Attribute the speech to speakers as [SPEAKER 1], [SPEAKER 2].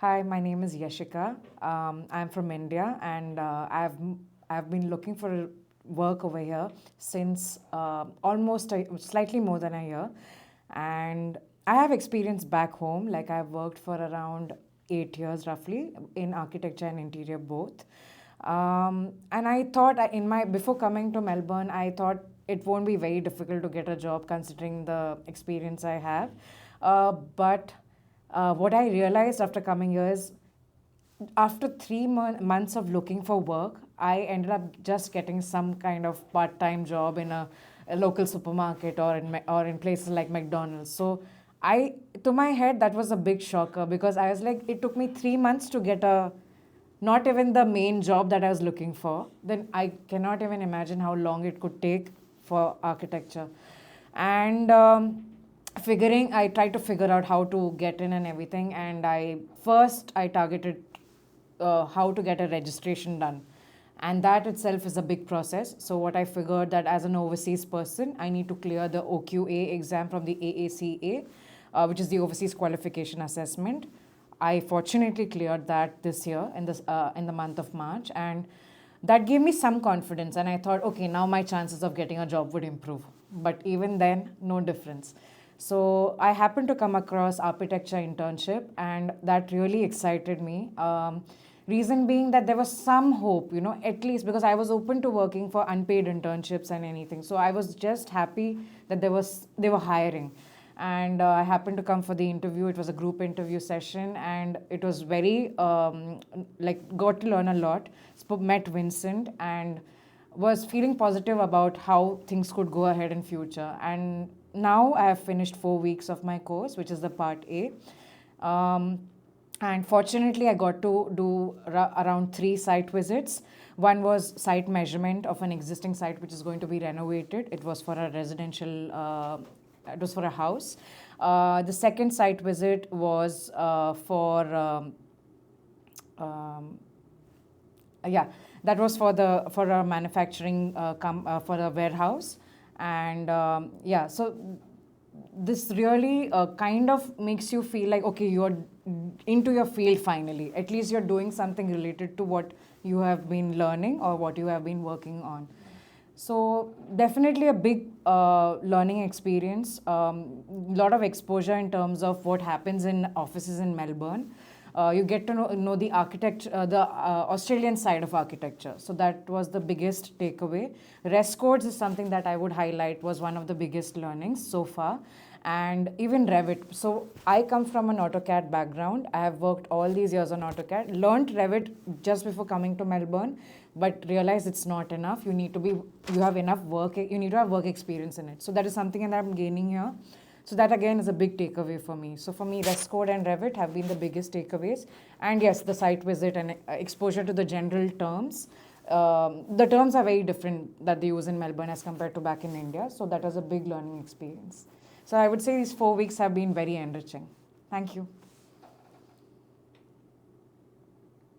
[SPEAKER 1] Hi, my name is Yashika. I'm from India, and I've been looking for work over here since slightly more than a year, and I have experience back home. Like I've worked for around 8 years roughly in architecture and interior both. And I thought in my before coming to Melbourne, I thought it won't be very difficult to get a job considering the experience I have. But what I realized after coming here is after 3 months of looking for work, I ended up just getting some kind of part-time job in a local supermarket or in places like McDonald's. So to my head, that was a big shocker because I was like, it took me 3 months to get not even the main job that I was looking for. Then I cannot even imagine how long it could take for architecture. And I tried to figure out how to get in and everything. And I targeted how to get a registration done. And that itself is a big process. So what I figured that as an overseas person, I need to clear the OQA exam from the AACA, which is the Overseas Qualification Assessment. I fortunately cleared that this year in the month of March, and that gave me some confidence. And I thought, okay, now my chances of getting a job would improve. But even then, no difference. So I happened to come across Rptecture internship, and that really excited me. Reason being that there was some hope, at least because I was open to working for unpaid internships and anything. So I was just happy that they were hiring. And I happened to come for the interview. It was a group interview session, and it was very got to learn a lot. Met Vincent and was feeling positive about how things could go ahead in future. And now I have finished 4 weeks of my course, which is the part A. And fortunately, I got to do around 3 site visits. One was site measurement of an existing site which is going to be renovated. It was for a it was for a house. The second site visit was that was for a manufacturing for a warehouse. And so this really kind of makes you feel like, okay, you're into your field finally. At least you're doing something related to what you have been learning or what you have been working on. So definitely a big learning experience. Lot of exposure in terms of what happens in offices in Melbourne. You get to know the architecture, the Australian side of architecture. So that was the biggest takeaway. Rest codes is something that I would highlight was one of the biggest learnings so far. And even Revit. So I come from an AutoCAD background. I have worked all these years on AutoCAD, learned Revit just before coming to Melbourne, but realized it's not enough. You need to have work experience in it. So that is something that I'm gaining here. So that again is a big takeaway for me. So for me, Rest Code and Revit have been the biggest takeaways. And yes, the site visit and exposure to the general terms. The terms are very different that they use in Melbourne as compared to back in India. So that was a big learning experience. So I would say these 4 weeks have been very enriching. Thank you.